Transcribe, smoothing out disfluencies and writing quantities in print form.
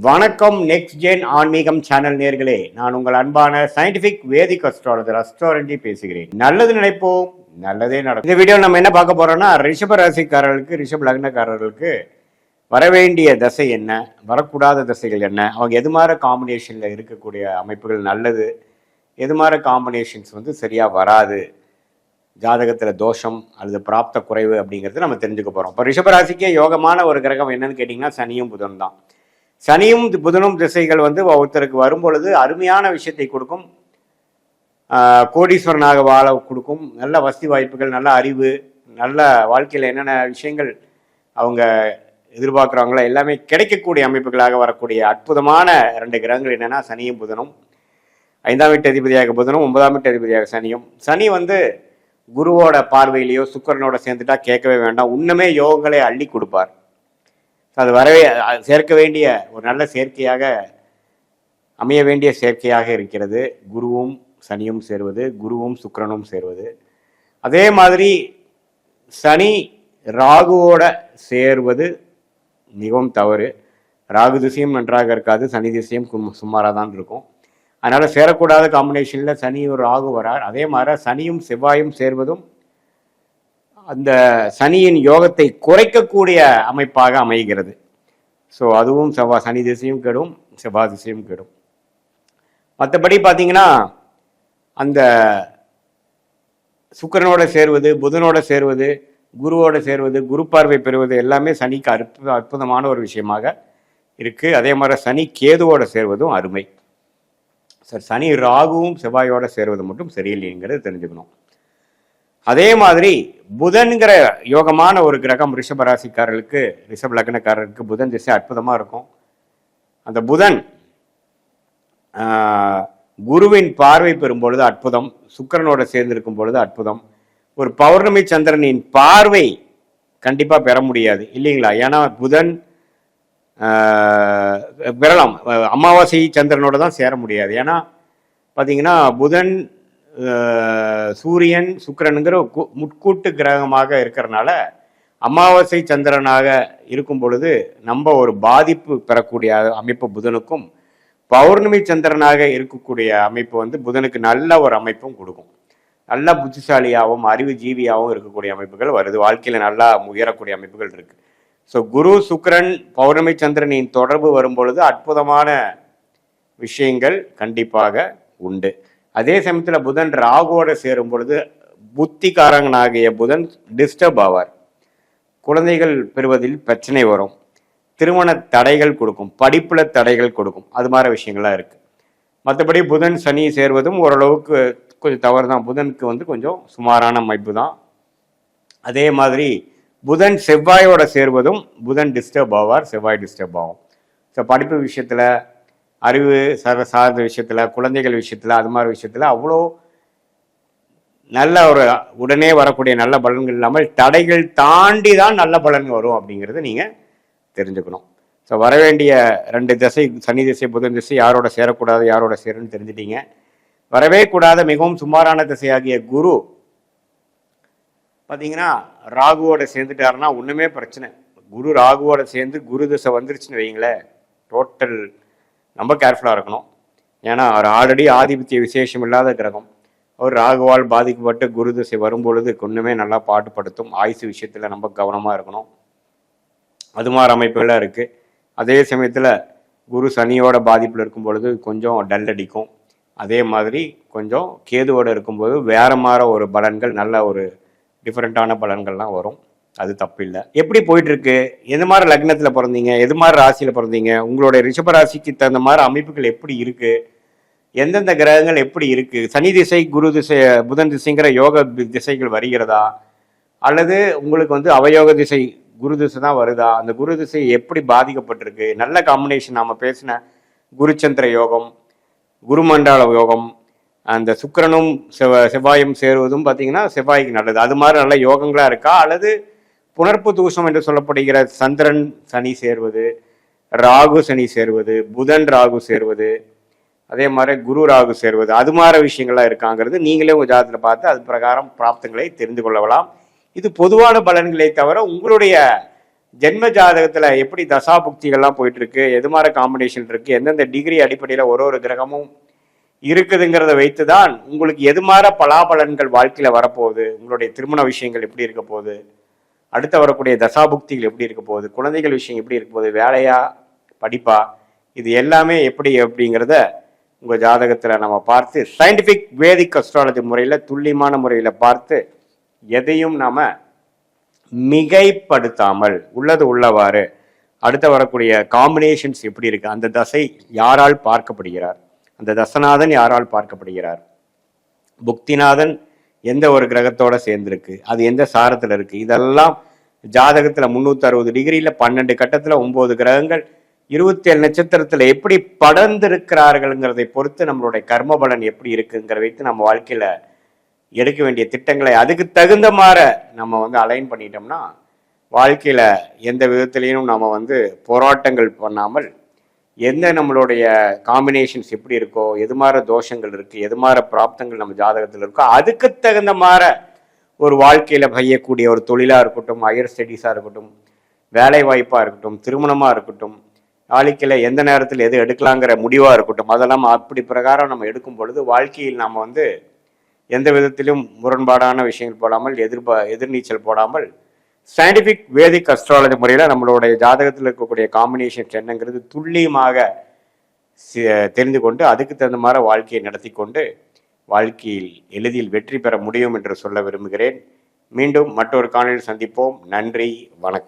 வணக்கம். Next gen ஆன்மீகம் channel நேர்களே, நான் உங்கள் அன்பான சயின்டிபிக் வேதிக் அஸ்ட்ராலஜர் அஸ்ட்ராலஜி பேசுகிறேன். நல்லது நினைப்போம், நல்லதே நடக்கும். இந்த வீடியோ நம்ம என்ன பார்க்க போறோம்னா, ரிஷப ராசிக்காரர்களுக்கு, ரிஷப லக்னக்காரர்களுக்கு வரவேண்டிய தசை என்ன, வரக்கூடாத தசைகள் என்ன, அவங்க எது மாதிரி காம்பினேஷன்ல இருக்கக்கூடிய அமைப்புகள் நல்லது, எது மாதிரி காம்பினேஷன்ஸ் சரியா வராது, ஜாதகத்துல தோஷம் அல்லது பிராப்த குறைவு அப்படிங்கிறது நம்ம தெரிஞ்சுக்க போறோம். இப்போ ரிஷபராசிக்கே யோகமான ஒரு கிரகம் என்னன்னு கேட்டிங்கன்னா சனியும் புதன் தான். சனியும் புதனும் திசைகள் ஒருத்தருக்கு வரும்பொழுது அருமையான விஷயத்தை கொடுக்கும், கோடீஸ்வரனாக வாழ கொடுக்கும், நல்ல வசதி வாய்ப்புகள், நல்ல அறிவு, நல்ல வாழ்க்கையில் என்னென்ன விஷயங்கள் அவங்க எதிர்பார்க்குறாங்களோ எல்லாமே கிடைக்கக்கூடிய அமைப்புகளாக வரக்கூடிய அற்புதமான 2 கிரகங்கள் என்னென்னா சனியும் புதனும். 5ஆம் வீட்டு அதிபதியாக புதனும், 9ஆம் வீட்டு அதிபதியாக சனியும். சனி குருவோட பார்வையிலையோ சுக்கிரனோட சேர்ந்துட்டா கேட்கவே வேண்டாம், இன்னுமே யோகங்களை அள்ளி கொடுப்பார். அது வரவே சேர்க்க வேண்டிய ஒரு நல்ல சேர்க்கையாக அமைய வேண்டிய சேர்க்கையாக இருக்கிறது. குருவும் சனியும் சேருவது, குருவும் சுக்கிரனும் சேருவது. அதே மாதிரி சனி ராகுவோட சேர்வது மிகவும் தவறு. ராகு திசையும் நன்றாக இருக்காது, சனி திசையும் சுமாராக தான் இருக்கும். அதனால் சேரக்கூடாத காம்பினேஷனில் சனி ஒரு ராகு வரார். அதே மாதிரி சனியும் செவ்வாயும் சேர்வதும் அந்த சனியின் யோகத்தை குறைக்கக்கூடிய அமைப்பாக அமைகிறது. ஸோ அதுவும் சனி திசையும் கெடும், செவ்வாய் திசையும் கெடும். மற்றபடி பார்த்தீங்கன்னா அந்த சுக்கிரனோட சேர்வது, புதனோட சேர்வது, குருவோட சேர்வது, குரு பார்வை பெறுவது எல்லாமே சனிக்கு அற்புதமான ஒரு விஷயமாக இருக்குது. அதே மாதிரி சனி கேதுவோட சேர்வதும் அருமை. சார், சனி ராகுவும் செவ்வாயோட சேர்வது மட்டும் சரியில்லைங்கிறது தெரிஞ்சுக்கணும். அதே மாதிரி புதன்கிற யோகமான ஒரு கிரகம் ரிஷபராசிக்காரர்களுக்கு, ரிஷப லக்னக்காரர்களுக்கு புதன் திசை அற்புதமாக இருக்கும். அந்த புதன் குருவின் பார்வை பெறும் பொழுது அற்புதம், சுக்கிரனோட சேர்ந்திருக்கும் பொழுது அற்புதம். ஒரு பௌர்ணமி சந்திரனின் பார்வை கண்டிப்பாக பெற முடியாது இல்லைங்களா? ஏன்னா புதன் பெறலாம், அமாவாசை சந்திரனோட தான் சேர முடியாது. ஏன்னா பார்த்தீங்கன்னா புதன் சூரியன் சுக்கிரனுங்கிற முட்கூட்டு கிரகமாக இருக்கிறனால அமாவாசை சந்திரனாக இருக்கும் பொழுது நம்ம ஒரு பாதிப்பு பெறக்கூடிய அமைப்பு புதனுக்கும், பௌர்ணமி சந்திரனாக இருக்கக்கூடிய அமைப்பு புதனுக்கு நல்ல ஒரு அமைப்பும் கொடுக்கும். நல்ல புத்திசாலியாகவும் அறிவு ஜீவியாகவும் இருக்கக்கூடிய அமைப்புகள் வருது. வாழ்க்கையில் நல்லா உயரக்கூடிய அமைப்புகள் இருக்கு. ஸோ குரு சுக்கிரன் பௌர்ணமி சந்திரனின் தொடர்பு வரும் பொழுது அற்புதமான விஷயங்கள் கண்டிப்பாக உண்டு. அதே சமயத்தில் புதன் ராகுவோட சேரும் பொழுது புத்திகாரங்கனாகிய புதன் டிஸ்டர்ப் ஆவார். குழந்தைகள் பெறுவதில் பிரச்சனை வரும், திருமண தடைகள் கொடுக்கும், படிப்புல தடைகள் கொடுக்கும். அது மாதிரி விஷயங்கள்லாம் இருக்கு. மற்றபடி புதன் சனி சேர்வதும் ஓரளவுக்கு கொஞ்சம் தவறு தான். புதனுக்கு கொஞ்சம் சுமாரான அமைப்பு தான். அதே மாதிரி புதன் செவ்வாயோட சேர்வதும் புதன் டிஸ்டர்ப் ஆவார், செவ்வாய் டிஸ்டர்ப் ஆகும். ஸோ படிப்பு விஷயத்துல, அறிவு சார்ந்த விஷயத்துல, குழந்தைகள் விஷயத்துல, அது மாதிரி விஷயத்துல அவ்வளோ நல்ல ஒரு உடனே வரக்கூடிய நல்ல பலன்கள் இல்லாமல் தடைகள் தாண்டி தான் நல்ல பலன் வரும் அப்படிங்கிறத நீங்க தெரிஞ்சுக்கணும். ஸோ வரவேண்டிய 2 திசை, சனி திசை புதன் திசை, யாரோட சேரக்கூடாது யாரோட சேருன்னு தெரிஞ்சுட்டீங்க. வரவே கூடாத மிகவும் சுமாரான திசையாகிய குரு பார்த்தீங்கன்னா ராகுவோட சேர்ந்துட்டாருன்னா ஒன்றுமே பிரச்சனை. குரு ராகுவோட சேர்ந்து குரு திசை வந்துருச்சுன்னு வைங்களேன், டோட்டல் ரொம்ப கேர்ஃபுல்லாக இருக்கணும். ஏன்னா அவர் ஆல்ரெடி ஆதிபத்திய விசேஷம் இல்லாத கிரகம். அவர் ராகுவால் பாதிக்கப்பட்டு குரு திசை வரும்பொழுது ஒன்றுமே நல்லா பாட்டுப்படுத்தும். ஆயுசு விஷயத்தில் ரொம்ப கவனமாக இருக்கணும். அது மாதிரி அமைப்புகளாக இருக்குது. அதே சமயத்தில் குரு சனியோட பாதிப்பில் இருக்கும் பொழுது கொஞ்சம் டல் அடிக்கும். அதே மாதிரி கொஞ்சம் கேதுவோடு இருக்கும்போது வேற மாதிரி ஒரு பலன்கள், நல்ல ஒரு டிஃப்ரெண்ட்டான பலன்கள்லாம் வரும். அது தப்பு இல்லை. எப்படி போயிட்டு இருக்கு, எது மாதிரி லக்னத்தில் பிறந்தீங்க, எது மாதிரி ராசியில் பிறந்தீங்க, உங்களுடைய ரிஷபராசிக்கு தகுந்த மாதிரி அமைப்புகள் எப்படி இருக்கு, எந்தெந்த கிரகங்கள் எப்படி இருக்கு, சனி திசை குரு திசை புதன் திசைங்கிற யோக திசைகள் வருகிறதா, அல்லது உங்களுக்கு அவயோக திசை குரு திசை தான் வருதா, அந்த குரு திசை எப்படி பாதிக்கப்பட்டிருக்கு. நல்ல காம்பினேஷன் நாம பேசின குருச்சந்திர யோகம், குருமண்டல யோகம், அந்த சுக்கிரனும் செவ்வாயும் சேருவதும் பார்த்தீங்கன்னா செவ்வாய்க்கு நல்லது. அது மாதிரி நல்ல யோகங்களாக இருக்கா, அல்லது புனர்ப்பு தூஷம் என்று சொல்லப்படுகிற சந்திரன் சனி சேர்வது, ராகு சனி சேர்வது, புதன் ராகு சேர்வது, அதே மாதிரி குரு ராகு சேர்வது, அது மாதிரி விஷயங்கள்லாம் இருக்காங்கிறது நீங்களே உங்கள் ஜாதகத்தில் பார்த்து அது பிரகாரம் பிராப்தங்களை தெரிந்து கொள்ளலாம். இது பொதுவான பலன்களை தவிர உங்களுடைய ஜென்ம ஜாதகத்துல எப்படி தசா புக்திகள்லாம் போயிட்டு இருக்கு, எது மாதிரி காம்பினேஷன் இருக்கு, எந்தெந்த டிகிரி அடிப்படையில ஒரு கிரகமும் இருக்குதுங்கிறத வைத்துதான் உங்களுக்கு எது மாதிரி பலாபலன்கள் வாழ்க்கையில வரப்போகுது, உங்களுடைய திருமண விஷயங்கள் எப்படி இருக்க போகுது, அடுத்து வரக்கூடிய தசாபுக்திகள் எப்படி இருக்க போகுது, குழந்தைகள் விஷயம் எப்படி இருக்க போகுது, வேலையா படிப்பா, இது எல்லாமே எப்படி அப்படிங்கிறத உங்க ஜாதகத்துல நம்ம பார்த்து சயின்டிபிக் வேதிக் அஸ்ட்ராலஜி முறையில துல்லியமான முறையில பார்த்து எதையும் நாம மிகைப்படுத்தாமல் உள்ளது உள்ளவாறு அடுத்து வரக்கூடிய காம்பினேஷன்ஸ் எப்படி இருக்கு, அந்த தசை யாரால் பார்க்கப்படுகிறார், அந்த தசநாதன் யாரால் பார்க்கப்படுகிறார், புக்திநாதன் எந்த ஒரு கிரகத்தோட சேர்ந்திருக்கு, அது எந்த சாரத்தில் இருக்கு, இதெல்லாம் ஜாதகத்தில் 360 டிகிரியில் 12 கட்டத்தில் 9 கிரகங்கள் 27 நட்சத்திரத்தில் எப்படி படர்ந்திருக்கிறார்கள்ங்கிறதை பொறுத்து நம்மளுடைய கர்ம பலன் எப்படி இருக்குங்கிற வைத்து நம்ம வாழ்க்கையில் எடுக்க வேண்டிய திட்டங்களை அதுக்கு தகுந்த மாதிரி நம்ம அலைன் பண்ணிட்டோம்னா வாழ்க்கையில் எந்த விதத்திலையும் நம்ம போராட்டங்கள் பண்ணாமல் எந்த நம்மளுடைய காம்பினேஷன்ஸ் எப்படி இருக்கோ, எது மாதிரி தோஷங்கள் இருக்குது, எது மாதிரி பிராப்தங்கள் நம்ம ஜாதகத்தில் இருக்கோ அதுக்கு தகுந்த மாதிரி ஒரு வாழ்க்கையில் செய்யக்கூடிய ஒரு தொழிலாக இருக்கட்டும், ஹையர் ஸ்டடீஸாக இருக்கட்டும், வேலை வாய்ப்பாக இருக்கட்டும், திருமணமாக இருக்கட்டும், வாழ்க்கையில் எந்த நேரத்தில் எது எடுக்கலாங்கிற முடிவாக இருக்கட்டும், அதெல்லாம் அப்படி பிரகாரம் நம்ம எடுக்கும் பொழுது வாழ்க்கையில் நம்ம எந்த விதத்திலும் முரண்பாடான விஷயங்கள் போடாமல் எதிர்நீச்சல் போடாமல் சயின்டிஃபிக் வேதிக் அஸ்ட்ராலஜி முறையில் நம்மளுடைய ஜாதகத்தில் இருக்கக்கூடிய காம்பினேஷன் என்னங்கிறது துல்லியமாக தெரிந்து கொண்டு அதுக்கு தகுந்த மாதிரி வாழ்க்கையை நடத்தி கொண்டு வாழ்க்கையில் எளிதில் வெற்றி பெற முடியும் என்று சொல்ல விரும்புகிறேன். மீண்டும் மற்றொரு காணொளியில் சந்திப்போம். நன்றி, வணக்கம்.